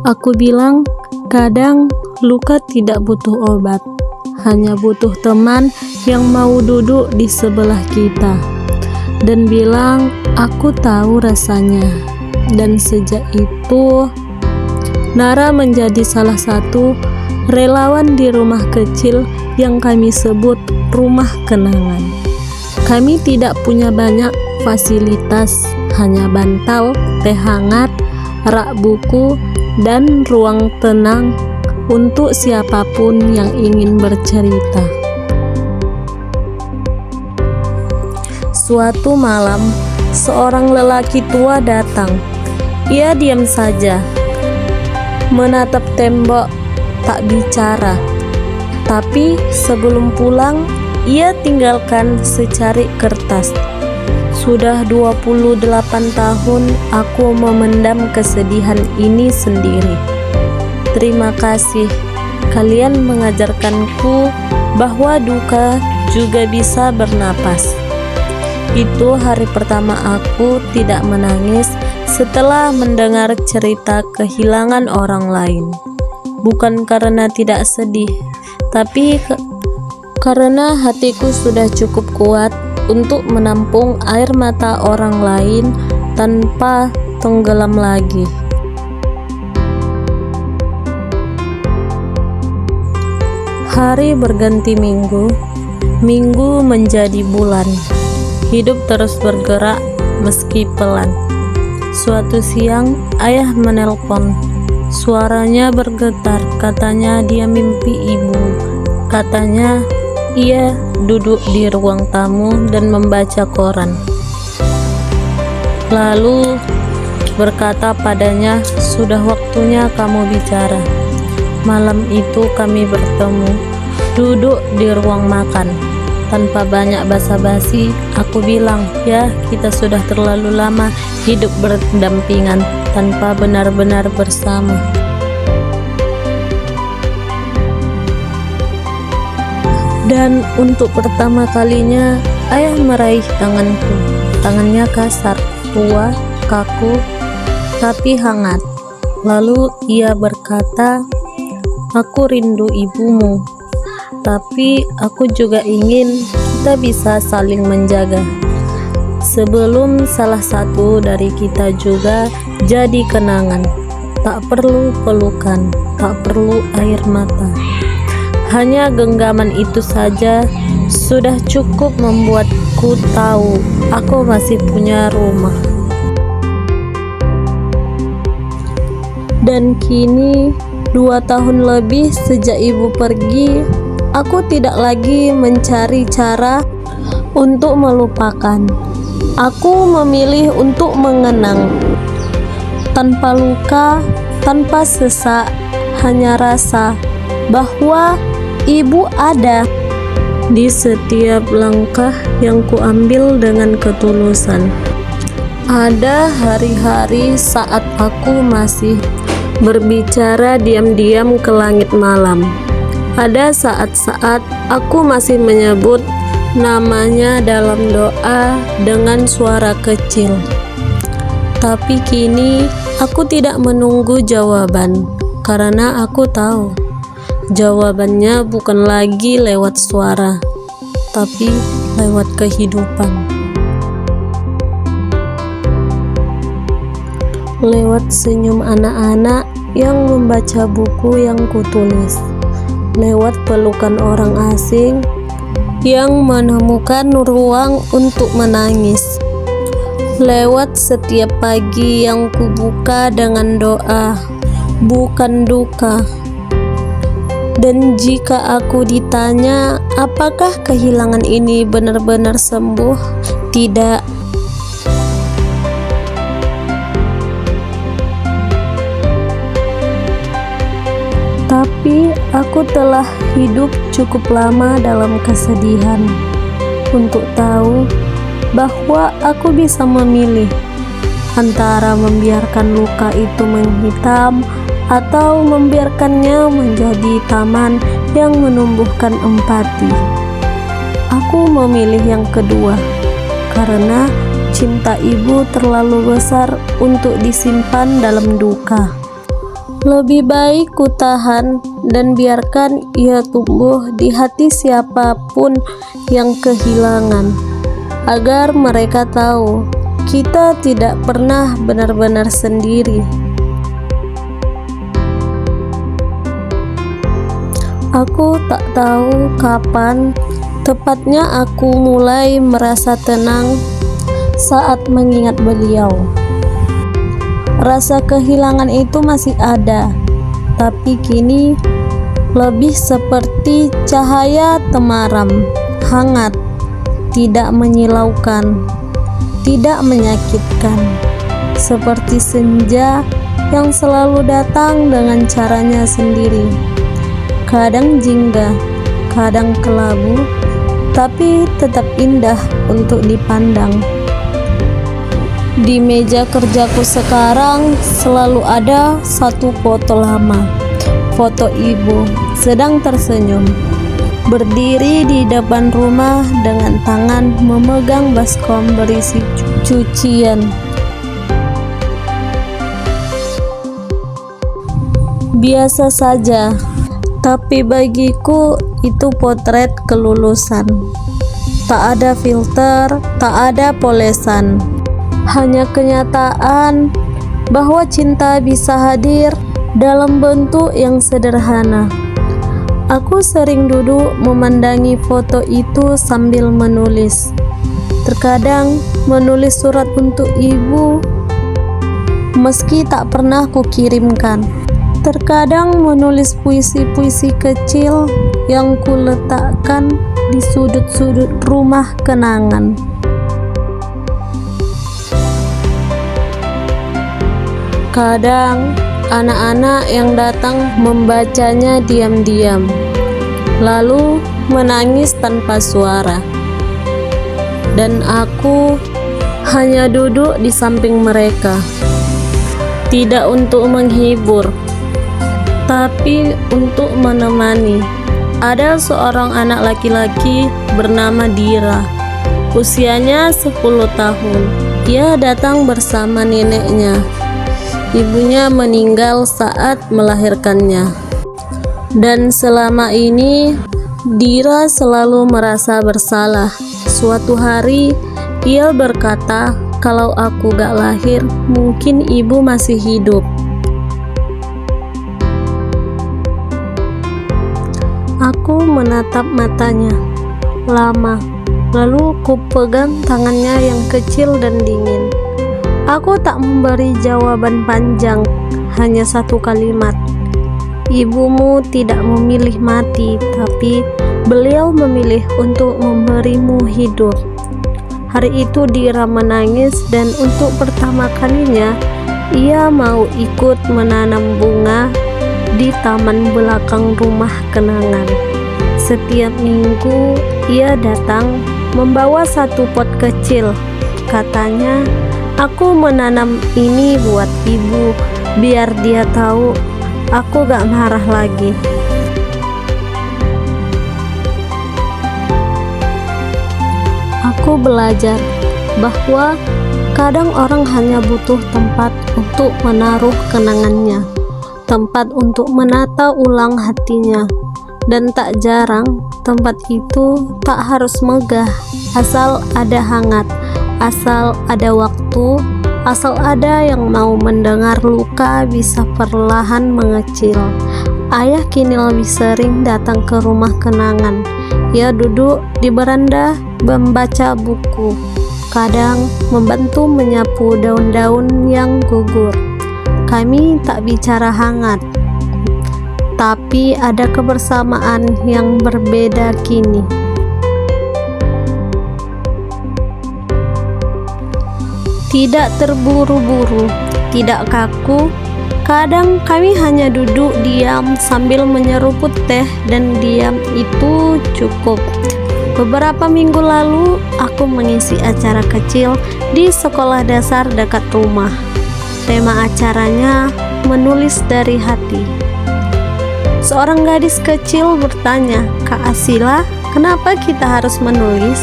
Aku bilang, kadang luka tidak butuh obat, hanya butuh teman yang mau duduk di sebelah kita. Dan bilang, aku tahu rasanya. Dan sejak itu, Nara menjadi salah satu relawan di rumah kecil yang kami sebut rumah kenangan. Kami tidak punya banyak fasilitas, hanya bantal, teh hangat, rak buku, dan ruang tenang untuk siapapun yang ingin bercerita. Suatu malam, seorang lelaki tua datang. Ia diam saja, menatap tembok, tak bicara. Tapi sebelum pulang, ia tinggalkan secarik kertas. Sudah 28 tahun aku memendam kesedihan ini sendiri. Terima kasih, kalian mengajarkanku bahwa duka juga bisa bernapas. Itu hari pertama aku tidak menangis setelah mendengar cerita kehilangan orang lain. Bukan karena tidak sedih, tapi karena hatiku sudah cukup kuat untuk menampung air mata orang lain tanpa tenggelam lagi. Hari berganti minggu, minggu menjadi bulan. Hidup terus bergerak meski pelan. Suatu siang, ayah menelpon. Suaranya bergetar, katanya dia mimpi ibu. Katanya ia duduk di ruang tamu dan membaca koran. Lalu berkata padanya, sudah waktunya kamu bicara. Malam itu kami bertemu, duduk di ruang makan. Tanpa banyak basa-basi, aku bilang, ya kita sudah terlalu lama hidup berdampingan tanpa benar-benar bersama. Dan untuk pertama kalinya, ayah meraih tanganku. Tangannya kasar, tua, kaku, tapi hangat. Lalu ia berkata, aku rindu ibumu, tapi aku juga ingin kita bisa saling menjaga. Sebelum salah satu dari kita juga jadi kenangan. Tak perlu pelukan, tak perlu air mata. Hanya genggaman itu saja sudah cukup membuatku tahu aku masih punya rumah. Dan kini 2 tahun lebih sejak ibu pergi, aku tidak lagi mencari cara untuk melupakan. Aku memilih untuk mengenang. Tanpa luka, tanpa sesak, hanya rasa bahwa ibu ada di setiap langkah yang kuambil dengan ketulusan. Ada hari-hari saat aku masih berbicara diam-diam ke langit malam. Ada saat-saat aku masih menyebut namanya dalam doa dengan suara kecil. Tapi kini aku tidak menunggu jawaban, karena aku tahu jawabannya bukan lagi lewat suara, tapi lewat kehidupan. Lewat senyum anak-anak yang membaca buku yang kutulis. Lewat pelukan orang asing yang menemukan ruang untuk menangis. Lewat setiap pagi yang kubuka dengan doa, bukan duka. Dan jika aku ditanya, apakah kehilangan ini benar-benar sembuh? Tidak. Tapi aku telah hidup cukup lama dalam kesedihan untuk tahu bahwa aku bisa memilih antara membiarkan luka itu menghitam atau membiarkannya menjadi taman yang menumbuhkan empati. Aku memilih yang kedua, karena cinta ibu terlalu besar untuk disimpan dalam duka. Lebih baik ku tahan dan biarkan ia tumbuh di hati siapapun yang kehilangan, agar mereka tahu kita tidak pernah benar-benar sendiri. Aku tak tahu kapan, Tepatnya aku mulai merasa tenang saat mengingat beliau. Rasa kehilangan itu masih ada, tapi kini lebih seperti cahaya temaram, hangat, tidak menyilaukan, tidak menyakitkan, seperti senja yang selalu datang dengan caranya sendiri. Kadang jingga, kadang kelabu, tapi tetap indah untuk dipandang. Di meja kerjaku sekarang selalu ada satu foto lama, foto ibu sedang tersenyum, berdiri di depan rumah dengan tangan memegang baskom berisi cucian. Biasa saja, tapi bagiku itu potret kelulusan. Tak ada filter, tak ada polesan. Hanya kenyataan bahwa cinta bisa hadir dalam bentuk yang sederhana. Aku sering duduk memandangi foto itu sambil menulis. Terkadang menulis surat untuk ibu, meski tak pernah kukirimkan. Terkadang menulis puisi-puisi kecil yang kuletakkan di sudut-sudut rumah kenangan. Kadang anak-anak yang datang membacanya diam-diam, lalu menangis tanpa suara. Dan aku hanya duduk di samping mereka, tidak untuk menghibur, tapi untuk menemani. Ada seorang anak laki-laki bernama Dira, usianya 10 tahun. Ia datang bersama neneknya. Ibunya meninggal saat melahirkannya, dan selama ini Dira selalu merasa bersalah. Suatu hari ia berkata, kalau aku gak lahir, mungkin ibu masih hidup. Aku menatap matanya lama, lalu kupegang tangannya yang kecil dan dingin. Aku tak memberi jawaban panjang, hanya satu kalimat. Ibumu tidak memilih mati, tapi beliau memilih untuk memberimu hidup. Hari itu Dira menangis, dan untuk pertama kalinya ia mau ikut menanam bunga di taman belakang rumah kenangan. Setiap minggu ia datang membawa satu pot kecil. Katanya, aku menanam ini buat ibu, biar dia tahu aku gak marah lagi. Aku belajar bahwa kadang orang hanya butuh tempat untuk menaruh kenangannya, tempat untuk menata ulang hatinya. Dan tak jarang tempat itu tak harus megah, asal ada hangat, asal ada waktu, asal ada yang mau mendengar luka bisa perlahan mengecil. Ayah kini lebih sering datang ke rumah kenangan. Ia duduk di beranda membaca buku, kadang membantu menyapu daun-daun yang gugur. Kami tak bicara hangat, tapi ada kebersamaan yang berbeda kini. Tidak terburu-buru, tidak kaku. Kadang kami hanya duduk diam sambil menyeruput teh, dan diam itu cukup. Beberapa minggu lalu, aku mengisi acara kecil di sekolah dasar dekat rumah. Tema acaranya menulis dari hati. Seorang gadis kecil bertanya, "Kak Asila, kenapa kita harus menulis?"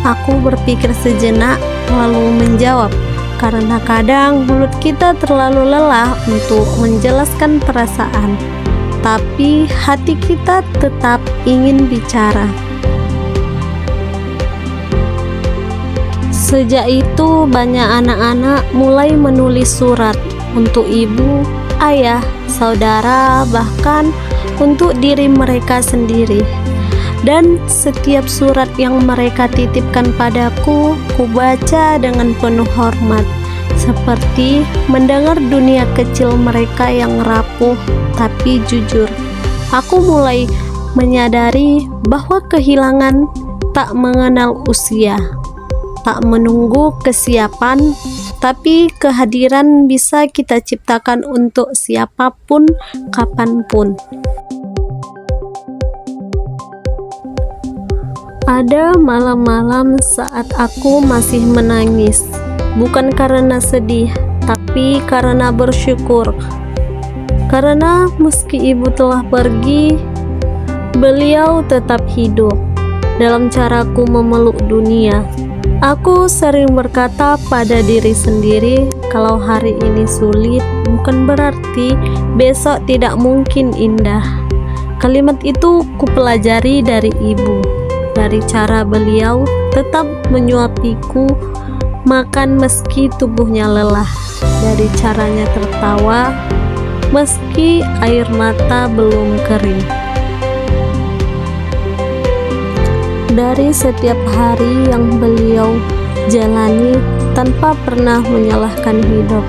Aku berpikir sejenak, lalu menjawab, "Karena kadang mulut kita terlalu lelah untuk menjelaskan perasaan, tapi hati kita tetap ingin bicara." Sejak itu banyak anak-anak mulai menulis surat untuk ibu, ayah, saudara, bahkan untuk diri mereka sendiri. dan setiap surat yang mereka titipkan padaku, kubaca dengan penuh hormat, seperti mendengar dunia kecil mereka yang rapuh tapi jujur. Aku mulai menyadari bahwa kehilangan tak mengenal usia, tak menunggu kesiapan, tapi kehadiran bisa kita ciptakan untuk siapapun, kapanpun. Ada malam-malam saat aku masih menangis, bukan karena sedih, tapi karena bersyukur. Karena meski ibu telah pergi, beliau tetap hidup dalam caraku memeluk dunia. Aku sering berkata pada diri sendiri, kalau hari ini sulit, bukan berarti besok tidak mungkin indah. Kalimat itu kupelajari dari ibu, dari cara beliau tetap menyuapiku makan meski tubuhnya lelah, dari caranya tertawa meski air mata belum kering. Dari setiap hari yang beliau jalani tanpa pernah menyalahkan hidup.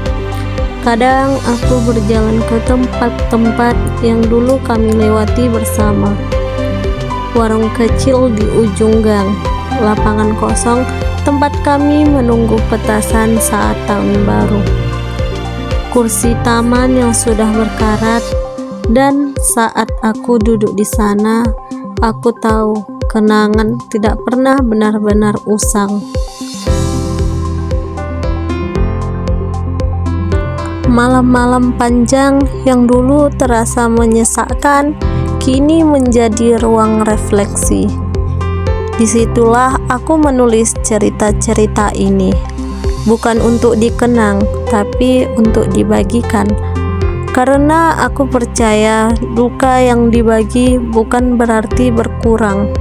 Kadang aku berjalan ke tempat-tempat yang dulu kami lewati bersama. Warung kecil di ujung gang, lapangan kosong tempat kami menunggu petasan saat tahun baru, kursi taman yang sudah berkarat, dan saat aku duduk di sana, aku tahu kenangan tidak pernah benar-benar usang. Malam-malam panjang yang dulu terasa menyesakkan, kini menjadi ruang refleksi. Disitulah aku menulis cerita-cerita ini, bukan untuk dikenang, tapi untuk dibagikan. Karena aku percaya duka yang dibagi bukan berarti berkurang,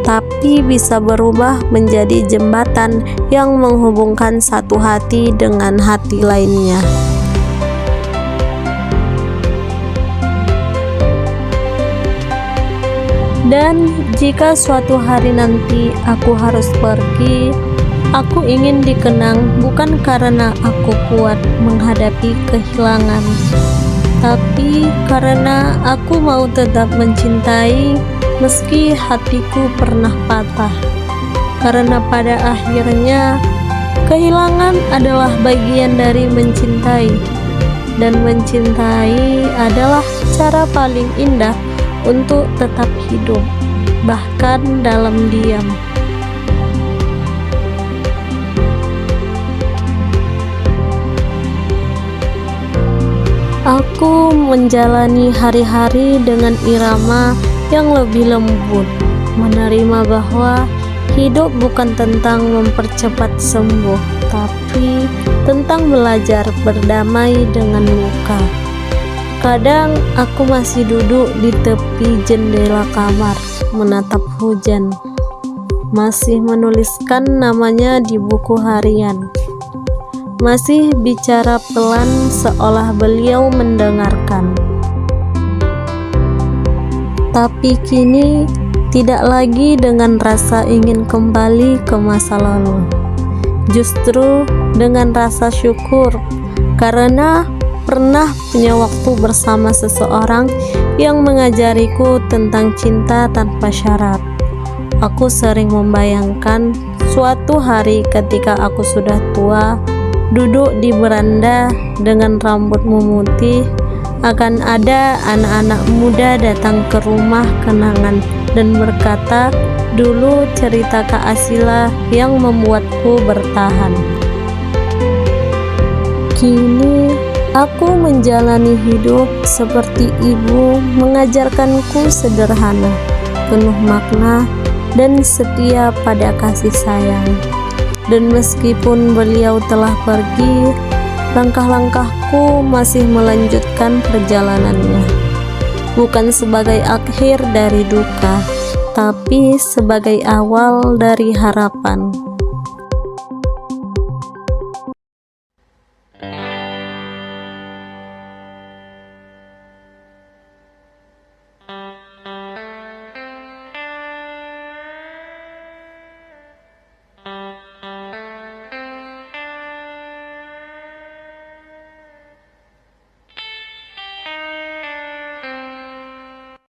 tapi bisa berubah menjadi jembatan yang menghubungkan satu hati dengan hati lainnya. Dan jika suatu hari nanti aku harus pergi, aku ingin dikenang bukan karena aku kuat menghadapi kehilangan, tapi karena aku mau tetap mencintai meski hatiku pernah patah. Karena pada akhirnya kehilangan adalah bagian dari mencintai, dan mencintai adalah cara paling indah untuk tetap hidup, bahkan dalam diam. Aku menjalani hari-hari dengan irama yang lebih lembut, menerima bahwa hidup bukan tentang mempercepat sembuh, tapi tentang belajar berdamai dengan luka. Kadang aku masih duduk di tepi jendela kamar, menatap hujan, masih menuliskan namanya di buku harian, masih bicara pelan seolah beliau mendengarkan. Tapi kini tidak lagi dengan rasa ingin kembali ke masa lalu, justru dengan rasa syukur karena pernah punya waktu bersama seseorang yang mengajariku tentang cinta tanpa syarat. Aku sering membayangkan suatu hari ketika aku sudah tua, duduk di beranda dengan rambut memutih, akan ada anak-anak muda datang ke rumah kenangan dan berkata, "Dulu cerita Kak Asila yang membuatku bertahan." Kini aku menjalani hidup seperti ibu mengajarkanku sederhana, penuh makna, dan setia pada kasih sayang. Dan meskipun beliau telah pergi, langkah-langkahku masih melanjutkan perjalanannya. Bukan sebagai akhir dari duka, tapi sebagai awal dari harapan.